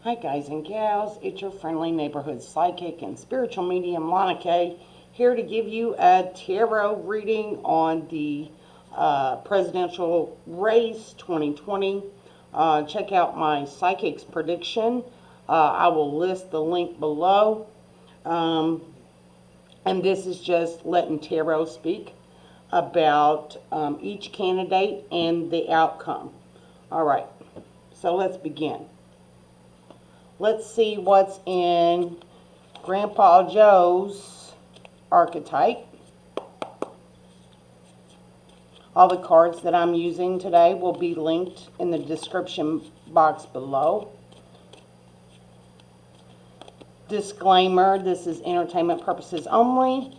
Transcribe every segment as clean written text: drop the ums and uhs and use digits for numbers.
Hi guys and gals, it's your friendly neighborhood psychic and spiritual medium Lanna, here to give you a tarot reading on the presidential race 2020. Check out my psychic's prediction. I will list the link below. And this is just letting tarot speak about each candidate and the outcome. All right, so let's begin. Let's see what's in Grandpa Joe's archetype. All the cards that I'm using today will be linked in the description box below. Disclaimer, this is entertainment purposes only.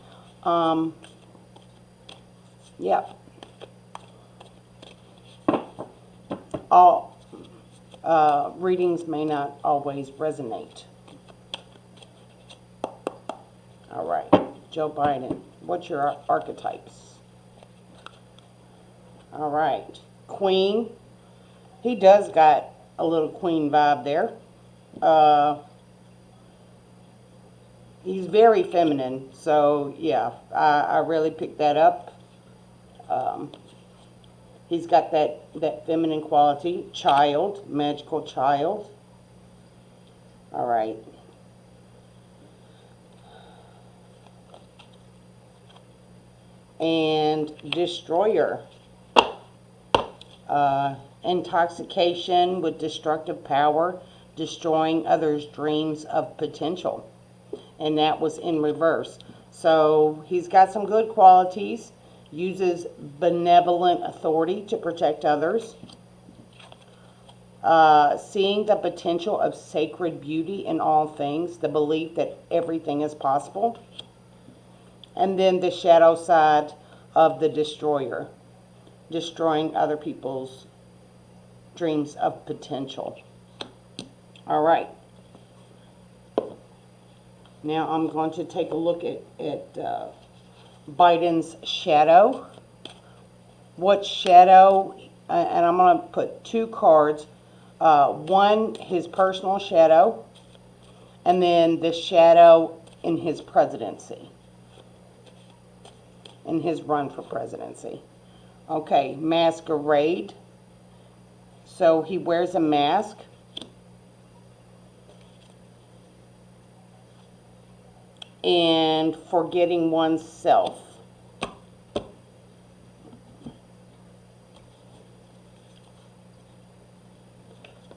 Yep. All readings may not always resonate. All right, Joe Biden, what's your archetypes? All right, Queen. He does got a little Queen vibe there. He's very feminine, so yeah, I really picked that up. He's got that feminine quality. Child, magical child. All right. And destroyer. Intoxication with destructive power, destroying others' dreams of potential. And that was in reverse. So he's got some good qualities. Uses benevolent authority to protect others. Seeing the potential of sacred beauty in all things, the belief that everything is possible. And then the shadow side of the destroyer, destroying other people's dreams of potential. All right. Now I'm going to take a look at Biden's shadow. What shadow, and I'm going to put two cards. One, his personal shadow, and then the shadow in his presidency, in his run for presidency. Okay, masquerade. So he wears a mask. And forgetting oneself.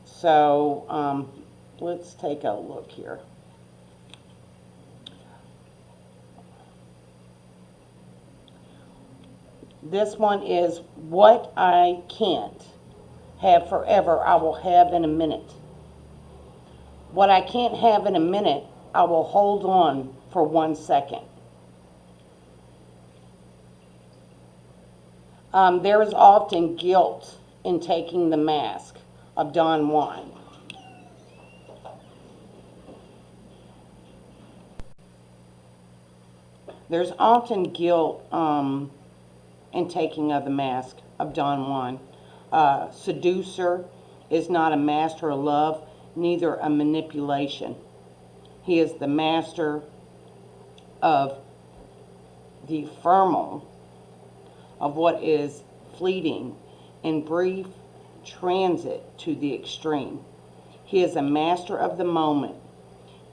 So let's take a look here. This one is what I can't have forever, I will have in a minute. What I can't have in a minute, I will hold on for 1 second. There is often guilt in taking the mask of Don Juan. There's often guilt in taking of the mask of Don Juan. Seducer is not a master of love, neither a manipulation. He is the master of the ephemeral, of what is fleeting and brief transit to the extreme. He is a master of the moment,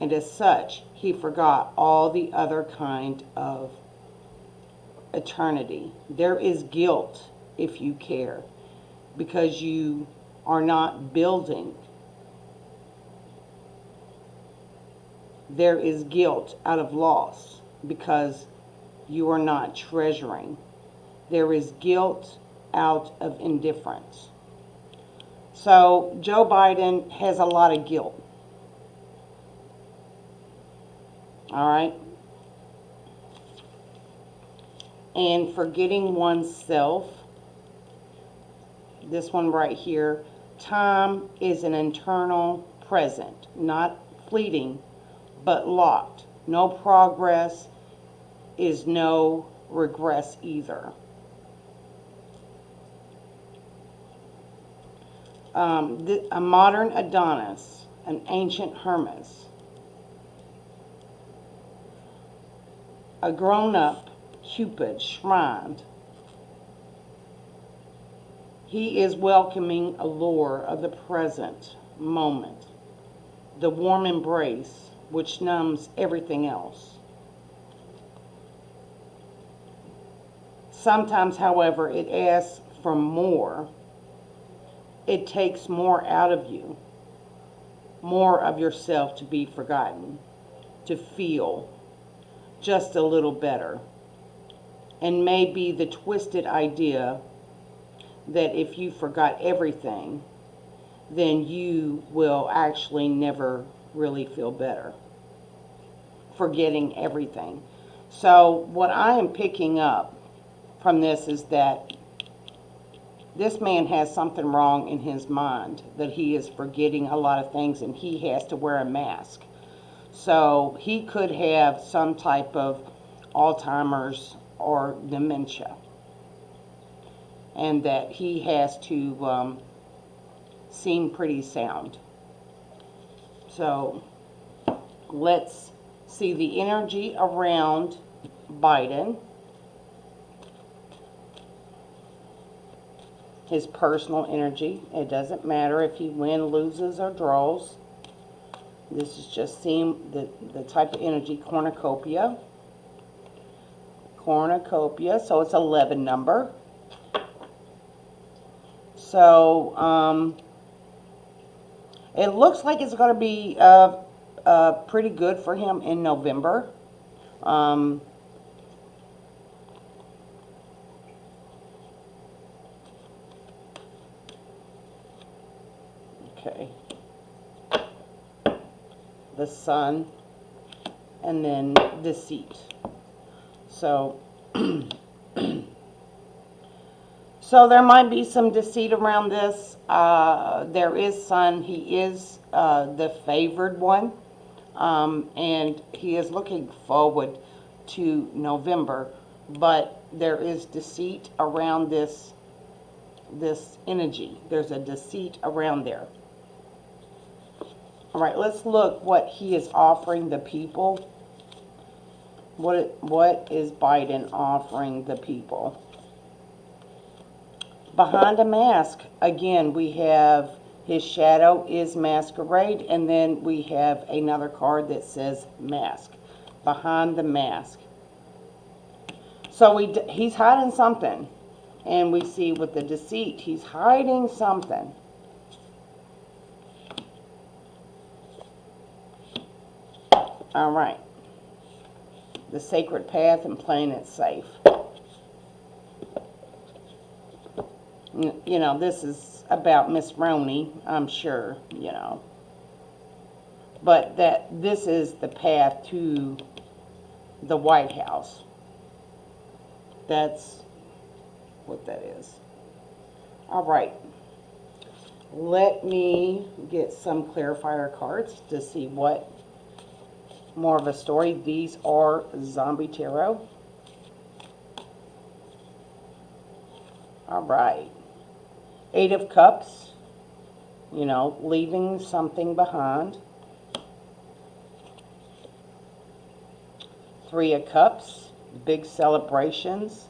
and as such, he forgot all the other kind of eternity. There is guilt, if you care, because you are not building. There is guilt out of loss because you are not treasuring. There is guilt out of indifference. So Joe Biden has a lot of guilt. All right. And forgetting oneself. This one right here. Time is an internal present, not fleeting, but locked. No progress is no regress either. A modern Adonis an ancient Hermes, a grown-up Cupid shrined. He is welcoming allure of the present moment, the warm embrace which numbs everything else. Sometimes, however, it asks for more. It takes more out of you, more of yourself to be forgotten, to feel just a little better. And maybe the twisted idea that if you forgot everything, then you will actually never really feel better. Forgetting everything. So what I am picking up from this is that this man has something wrong in his mind, that he is forgetting a lot of things and he has to wear a mask. So he could have some type of Alzheimer's or dementia, and that he has to seem pretty sound. So let's see the energy around Biden, his personal energy. It doesn't matter if he wins, loses, or draws. This is just seeing the type of energy. Cornucopia. Cornucopia, so it's 11 number. So it looks like it's going to be pretty good for him in November. Okay. The Sun, and then Deceit. So, so there might be some deceit around this. There is Sun. He is the favored one, and he is looking forward to November. But there is deceit around this energy. There's a deceit around there. All right, let's look what he is offering the people. What is Biden offering the people? Behind a mask, again, we have his shadow is masquerade, and then we have another card that says mask. Behind the mask. So he's hiding something. And we see with the deceit, he's hiding something. All right. The sacred path and playing it safe. You know, this is about Miss Roney, I'm sure, you know. But that this is the path to the White House. That's what that is. All right. Let me get some clarifier cards to see what more of a story. These are Zombie Tarot. All right. 8 of Cups. You know, leaving something behind. 3 of Cups. Big celebrations.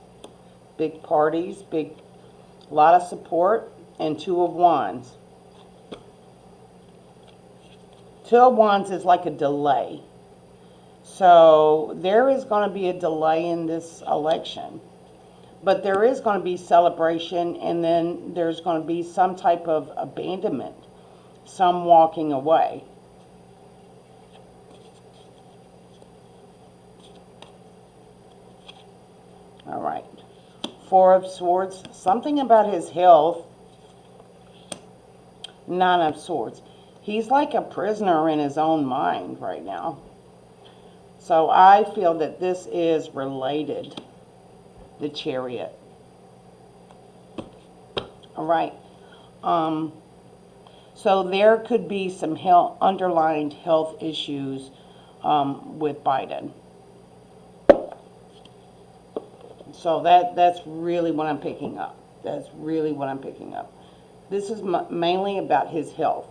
Big parties. A lot of support. And 2 of Wands. 2 of Wands is like a delay. So there is going to be a delay in this election. But there is going to be celebration, and then there's going to be some type of abandonment. Some walking away. All right. 4 of Swords. Something about his health. 9 of Swords. He's like a prisoner in his own mind right now. So I feel that this is related. The Chariot. All right. So there could be some underlying health issues with Biden. So that's really what I'm picking up. That's really what I'm picking up. This is mainly about his health.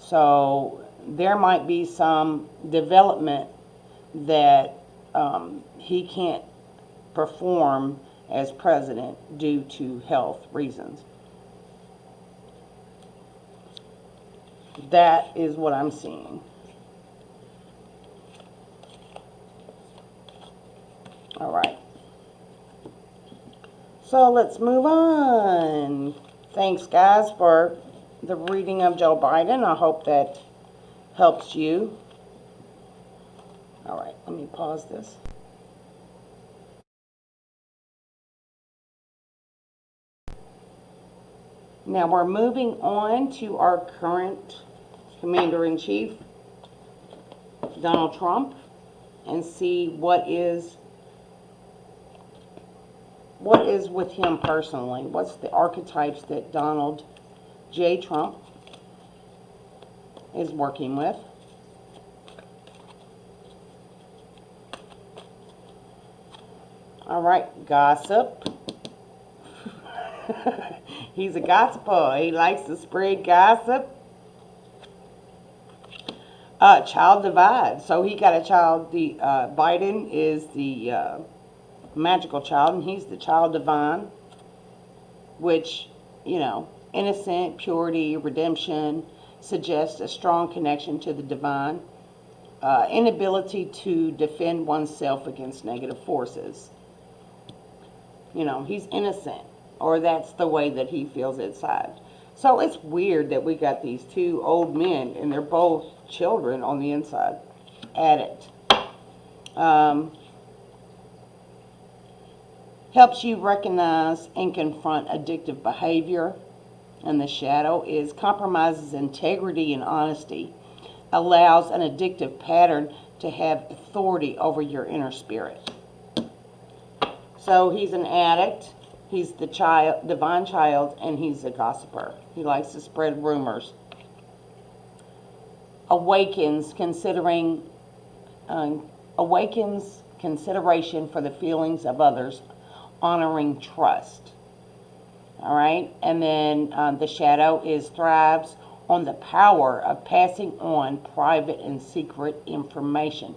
So there might be some development that he can't perform as president due to health reasons. That is what I'm seeing. All right. So let's move on. Thanks, guys, for the reading of Joe Biden. I hope that helps you. All right, let me pause this. Now we're moving on to our current Commander-in-Chief, Donald Trump, and see what is with him personally. What's the archetypes that Donald J. Trump is working with. All right, gossip. He's a gossiper. He likes to spread gossip. Child divide. So he got a child. Biden is the magical child, and he's the child divine, which, innocent, purity, redemption, suggests a strong connection to the divine, inability to defend oneself against negative forces. He's innocent, or that's the way that he feels inside. So it's weird that we got these two old men, and they're both children on the inside. Addict. Helps you recognize and confront addictive behavior. And the shadow is compromises integrity and honesty. Allows an addictive pattern to have authority over your inner spirit. So he's an addict. He's the child, divine child, and he's a gossiper. He likes to spread rumors. Awakens consideration for the feelings of others, honoring trust. All right, and then the shadow thrives on the power of passing on private and secret information,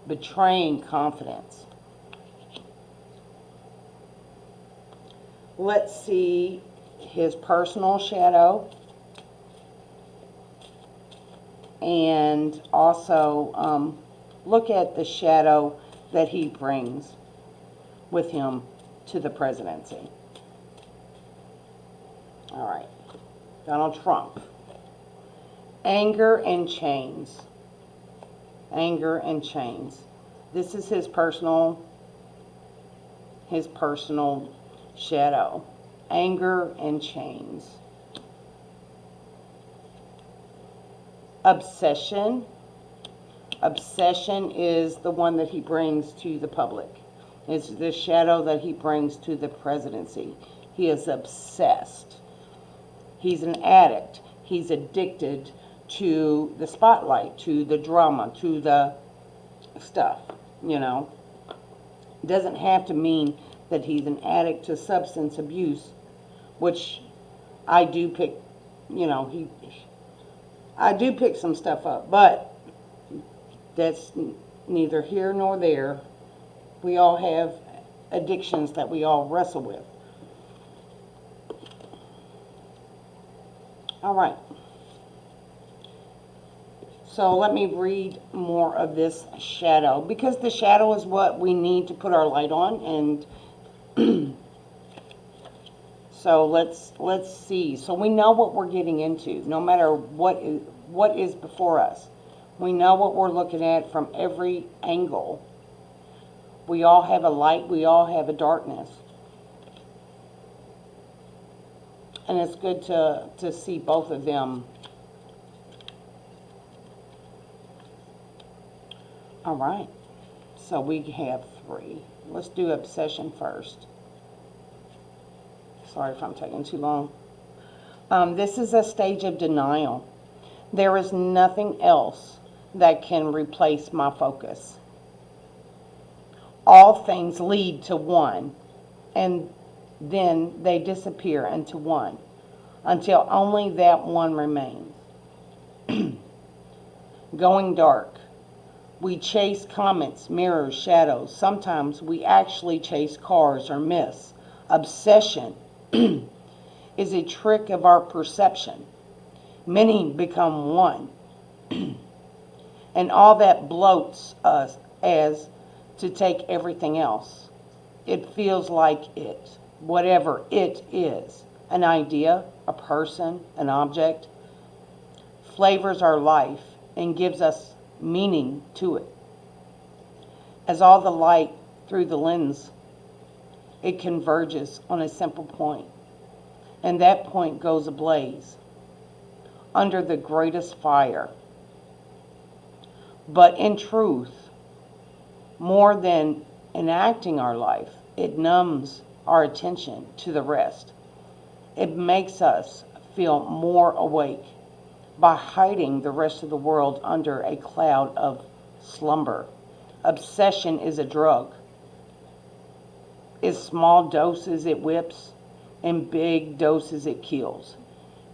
betraying confidence. Let's see his personal shadow, and also look at the shadow that he brings with him to the presidency. All right, Donald Trump. Anger and chains. Anger and chains. This is his personal shadow. Anger and chains. Obsession. Obsession is the one that he brings to the public. It's the shadow that he brings to the presidency. He is obsessed. He's an addict. He's addicted to the spotlight, to the drama, to the stuff, Doesn't have to mean that he's an addict to substance abuse, which I do pick, I do pick some stuff up, but that's neither here nor there. We all have addictions that we all wrestle with. All right. So let me read more of this shadow, because the shadow is what we need to put our light on. And so let's see. So we know what we're getting into, no matter what is before us. We know what we're looking at from every angle. We all have a light, we all have a darkness. And it's good to see both of them. All right, so we have 3. Let's do obsession first. Sorry if I'm taking too long. This is a stage of denial. There is nothing else that can replace my focus. All things lead to one, and then they disappear into one, until only that one remains. Going dark. We chase comets, mirrors, shadows. Sometimes we actually chase cars or myths. Obsession is a trick of our perception. Many become one. And all that bloats us as to take everything else. It feels like it, whatever it is, an idea, a person, an object, flavors our life and gives us meaning to it. As all the light through the lens, it converges on a simple point, and that point goes ablaze under the greatest fire. But in truth, more than enacting our life, it numbs our attention to the rest. It makes us feel more awake by hiding the rest of the world under a cloud of slumber. Obsession is a drug. In small doses it whips, in big doses it kills.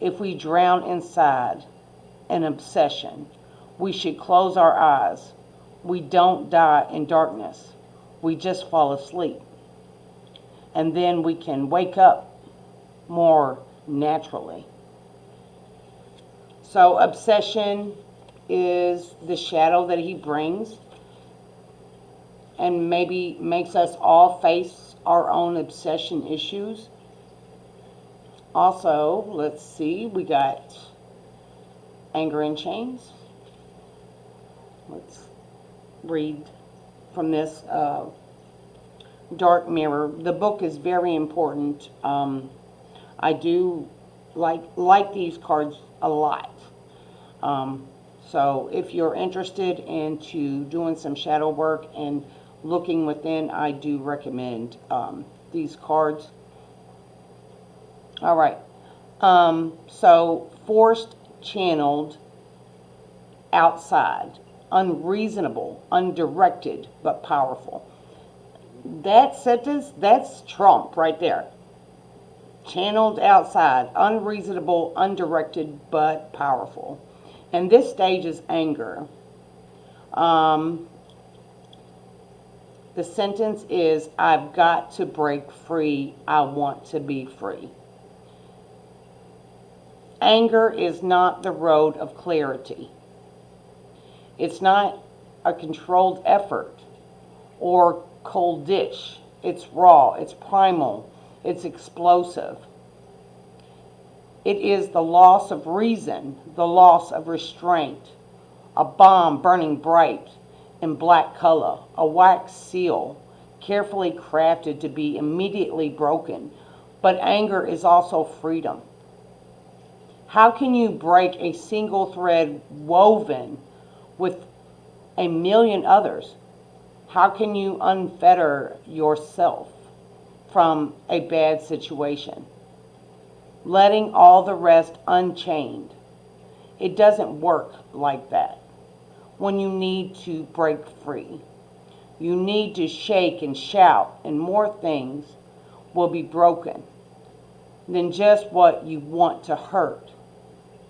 If we drown inside an obsession, we should close our eyes. We don't die in darkness. We just fall asleep. And then we can wake up more naturally. So obsession is the shadow that he brings, and maybe makes us all face our own obsession issues. Also, let's see, we got anger in chains. Let's read from this Dark Mirror. The book is very important. I do like these cards a lot. So if you're interested into doing some shadow work and looking within, I do recommend these cards. All right. So forced, channeled, outside, unreasonable, undirected, but powerful. That sentence, that's Trump right there. Channeled outside, unreasonable, undirected, but powerful. And this stage is anger. The sentence is, I've got to break free. I want to be free. Anger is not the road of clarity. It's not a controlled effort or cold dish. It's raw, it's primal, it's explosive. It is the loss of reason, the loss of restraint, a bomb burning bright in black color, a wax seal carefully crafted to be immediately broken. But anger is also freedom. How can you break a single thread woven with a million others? How can you unfetter yourself from a bad situation? Letting all the rest unchained. It doesn't work like that. When you need to break free, you need to shake and shout, and more things will be broken than just what you want to hurt.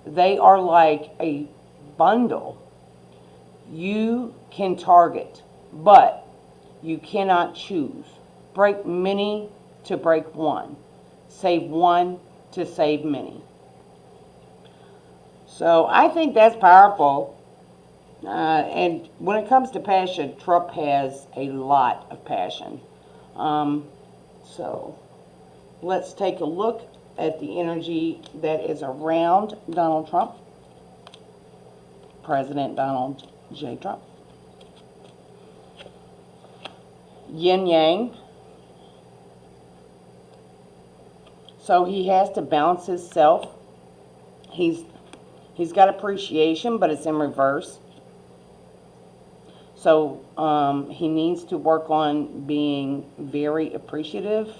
They are like a bundle you can target, but you cannot choose. Break many to break one. Save one to save many. So I think that's powerful. And when it comes to passion, Trump has a lot of passion. So let's take a look at the energy that is around Donald Trump. President Donald J. Trump. Yin Yang. So he has to balance himself. He's got appreciation, but it's in reverse. So he needs to work on being very appreciative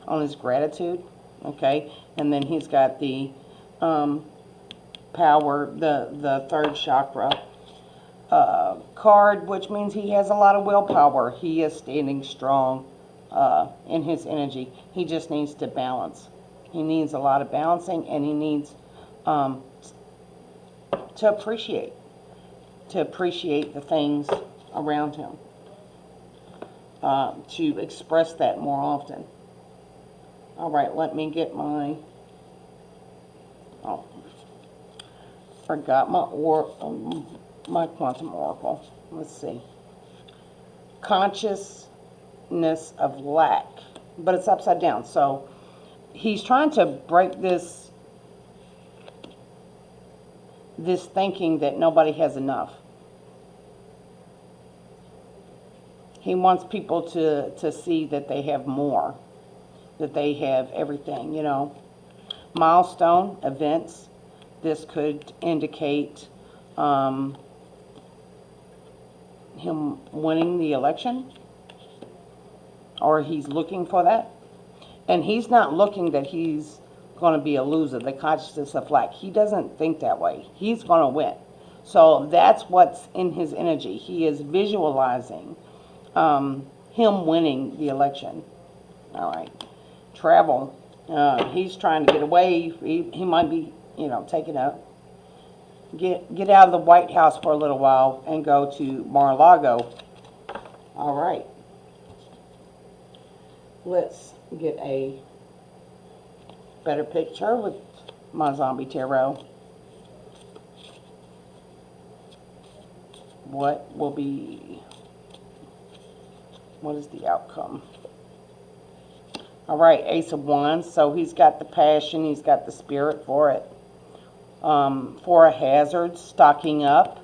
on his gratitude. Okay, and then he's got the power, the third chakra card, which means he has a lot of willpower. He is standing strong in his energy. He just needs to balance. He needs a lot of balancing, and he needs to appreciate the things around him, to express that more often. All right, let me get my, oh, forgot my quantum oracle. Let's see. Consciousness of lack, but it's upside down. So he's trying to break this thinking that nobody has enough. He wants people to see that they have more, that they have everything, you know. Milestone events. This could indicate him winning the election, or he's looking for that. And he's not looking that he's going to be a loser, the consciousness of lack. He doesn't think that way. He's going to win. So that's what's in his energy. He is visualizing him winning the election. All right. Travel. He's trying to get away. He might be, you know, taking a get out of the White House for a little while and go to Mar-a-Lago. All right. Let's get a better picture with my zombie tarot. What is the outcome? All right, Ace of Wands. So he's got the passion, he's got the spirit for it. For a hazard, stocking up,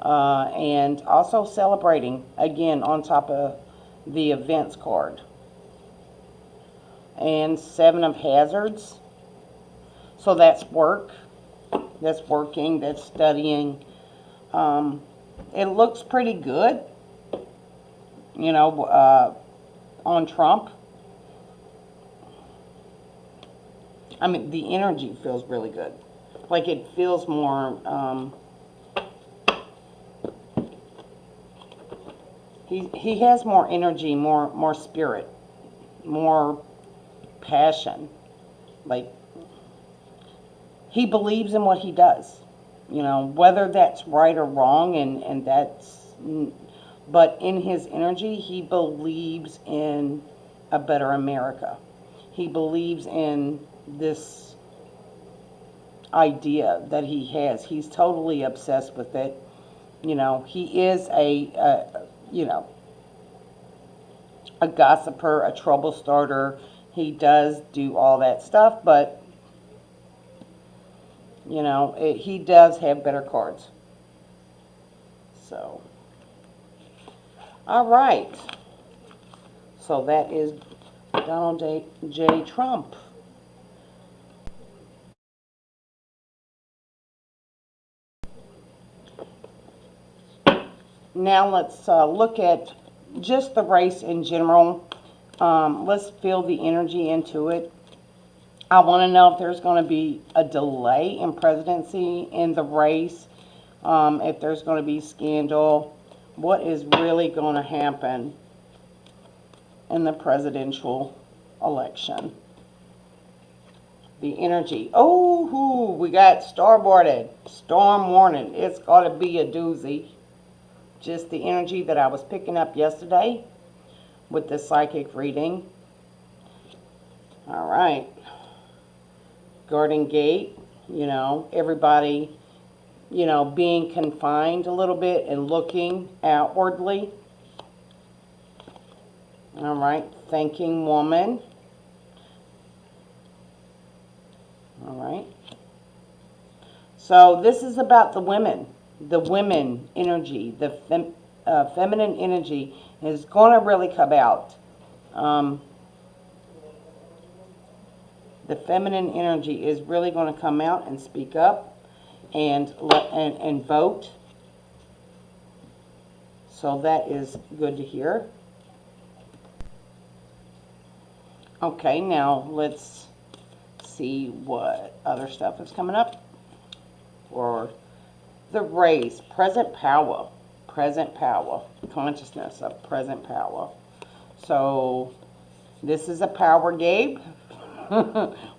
and also celebrating, again, on top of the events card. And 7 of hazards. So that's work, that's working, that's studying. It looks pretty good, you know, on Trump. I mean, the energy feels really good. Like it feels more, he has more energy, more spirit, more passion. Like, he believes in what he does, you know, whether that's right or wrong, and that's, but in his energy, he believes in a better America. He believes in this idea that he has. He's totally obsessed with it. You know, he is you know, a gossiper, a trouble starter. He does do all that stuff, but, you know, he does have better cards. So, all right. So that is Donald J. Trump. Now let's look at just the race in general. Let's feel the energy into it. I want to know if there's going to be a delay in presidency in the race, if there's going to be scandal. What is really going to happen in the presidential election? The energy. Oh, we got starboarded. Storm warning. It's going to be a doozy. Just the energy that I was picking up yesterday with the psychic reading. All right. Garden Gate, you know, everybody, you know, being confined a little bit and looking outwardly. All right. Thanking Woman. All right. So this is about the women energy, the feminine energy is going to really come out. The feminine energy is really going to come out and speak up and vote. So that is good to hear. Okay, now let's see what other stuff is coming up for the race. Present power, consciousness of present power. So this is a power game.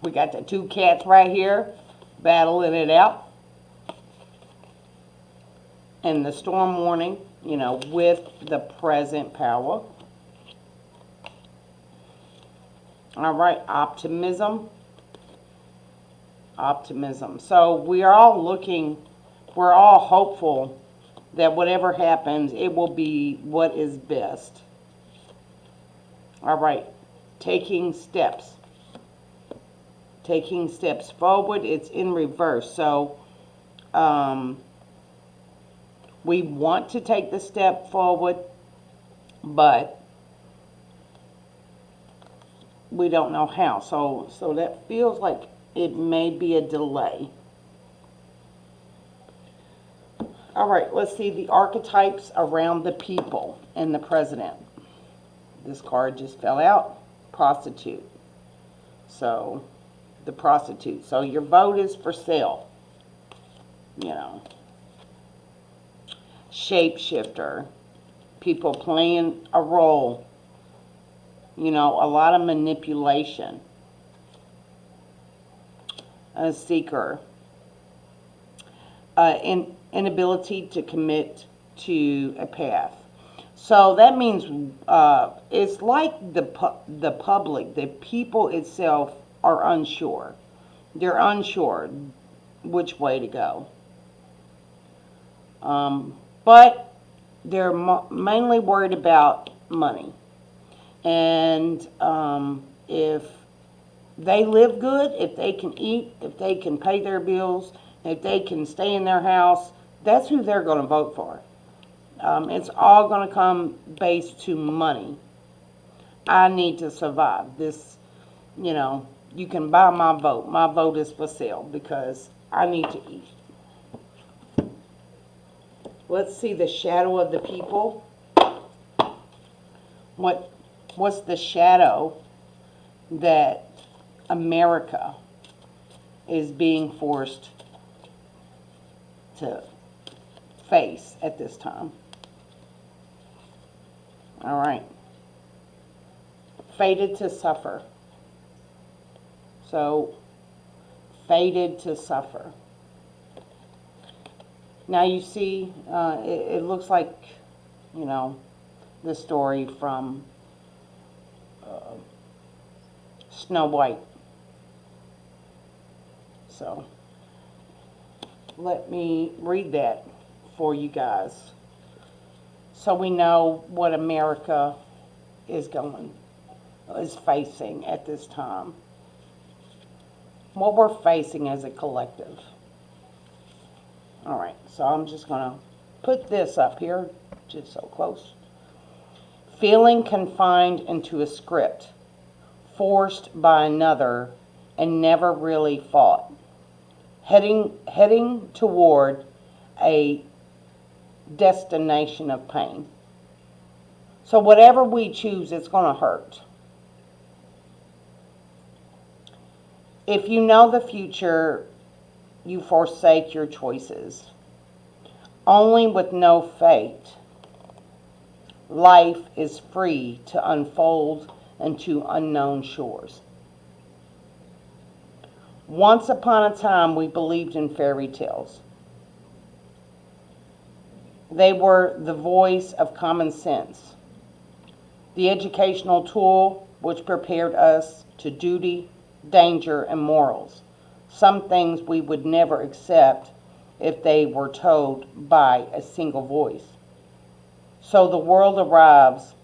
We got the two cats right here battling it out. and the storm warning, with the present power. All right, optimism. Optimism. So we're all hopeful that whatever happens, it will be what is best. All right, taking steps. Taking steps forward, it's in reverse. So we want to take the step forward, but we don't know how. So that feels like it may be a delay. All right, let's see the archetypes around the people and the president. This card just fell out. Prostitute. So, the prostitute. So, your vote is for sale. Shapeshifter. People playing a role. A lot of manipulation. A seeker. Inability to commit to a path. So that means it's like the public, the people itself are unsure. They're unsure which way to go. But they're mainly worried about money. And if they live good, if they can eat, if they can pay their bills, if they can stay in their house, that's who they're going to vote for. It's all going to come based to money. I need to survive. This, you can buy my vote. My vote is for sale because I need to eat. Let's see the shadow of the people. What's the shadow that America is being forced to face at this time? All right. Fated to suffer. So, fated to suffer. Now you see, it looks like, the story from Snow White. So, let me read that for you guys so we know what America is facing at this time. What we're facing as a collective. All right, so I'm just going to put this up here, just so close. Feeling confined into a script, forced by another, and never really fought. Heading toward a destination of pain. So whatever we choose, it's going to hurt. If you know the future, you forsake your choices. Only with no fate, life is free to unfold into unknown shores. Once upon a time, we believed in fairy tales. They were the voice of common sense, the educational tool which prepared us to duty, danger, and morals. Some things we would never accept if they were told by a single voice. So the world arrives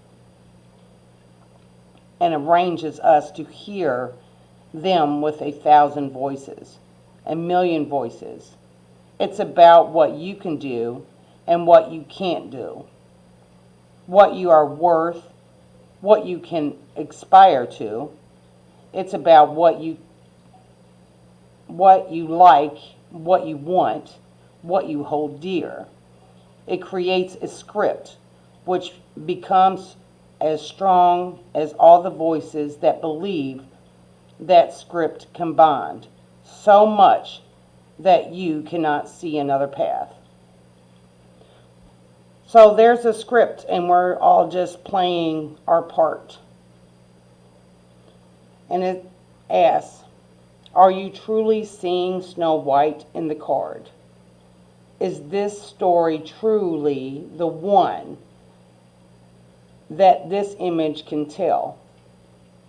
and arranges us to hear them with 1,000 voices, 1,000,000 voices. It's about what you can do and what you can't do, what you are worth, what you can aspire to. It's about what you like, what you want, what you hold dear. It creates a script which becomes as strong as all the voices that believe that script combined, so much that you cannot see another path. So there's a script, and we're all just playing our part. And it asks, are you truly seeing Snow White in the card? is this story truly the one that this image can tell?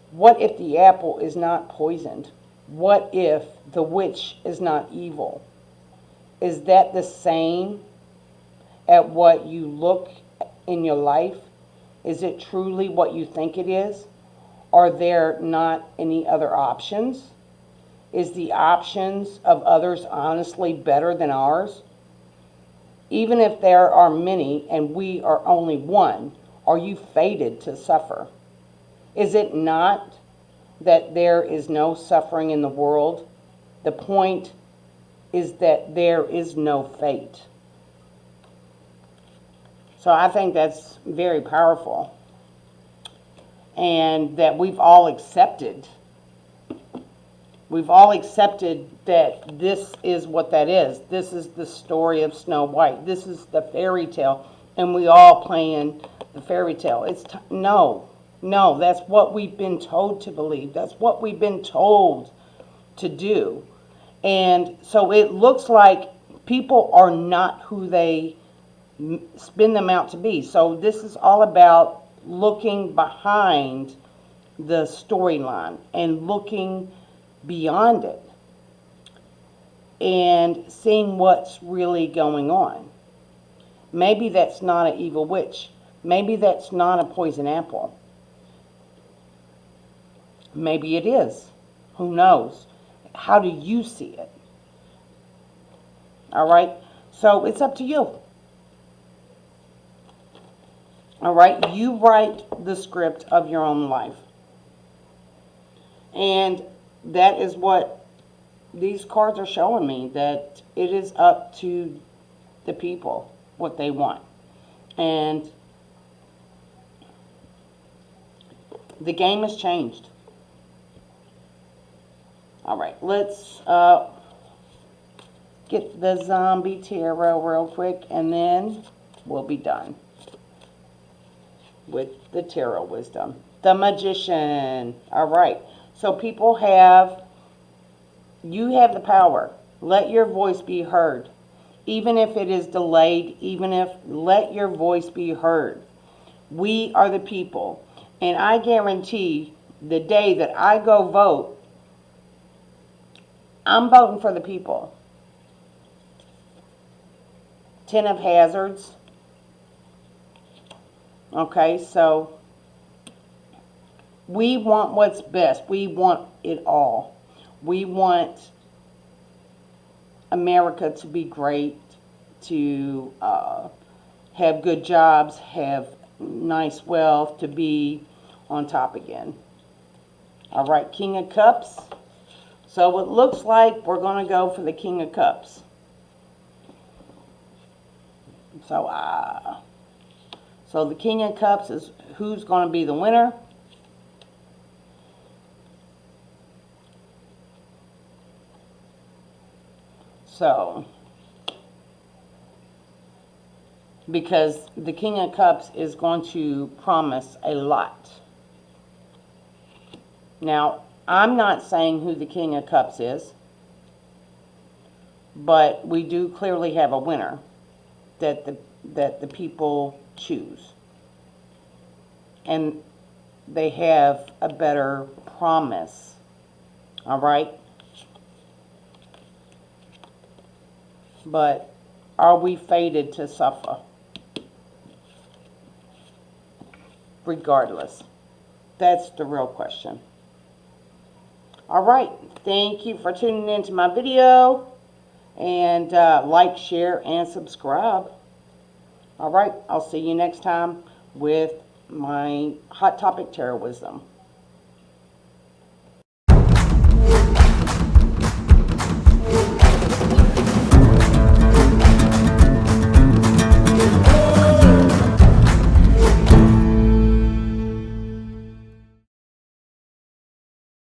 What if the apple is not poisoned? What if the witch is not evil? Is that the same at what you look in your life? Is it truly what you think it is? Are there not any other options? Is the options of others honestly better than ours? Even if there are many and we are only one, are you fated to suffer? Is it not that there is no suffering in the world? The point is that there is no fate. So I think that's very powerful. And that we've all accepted. We've all accepted that this is what that is. This is the story of Snow White. This is the fairy tale. And we all playing the fairy tale. No, that's what we've been told to believe. That's what we've been told to do. And so it looks like people are not who they spin them out to be. So this is all about looking behind the storyline and looking beyond it and seeing what's really going on. Maybe that's not an evil witch. Maybe that's not a poison apple. Maybe it is. Who knows? How do you see it? All right? So it's up to you. All right? You write the script of your own life. And that is what these cards are showing me, that it is up to the people what they want. And the game has changed. All right, let's get the zombie tarot real quick, and then we'll be done with the tarot wisdom. The Magician. All right. So people you have the power. Let your voice be heard. Even if it is delayed, let your voice be heard. We are the people. And I guarantee the day that I go vote, I'm voting for the people. 10 of Hazards. Okay, so we want what's best. We want it all. We want America to be great, to have good jobs, have nice wealth, to be on top again. All right, King of Cups. So it looks like we're going to go for the King of Cups. So the King of Cups is who's going to be the winner. So, because the King of Cups is going to promise a lot. Now, I'm not saying who the King of Cups is, but we do clearly have a winner that the people choose. And they have a better promise. All right? But are we fated to suffer? Regardless. That's the real question. All right. Thank you for tuning into my video. And like, share, and subscribe. All right. I'll see you next time with my Hot Topic Tarot Wisdom.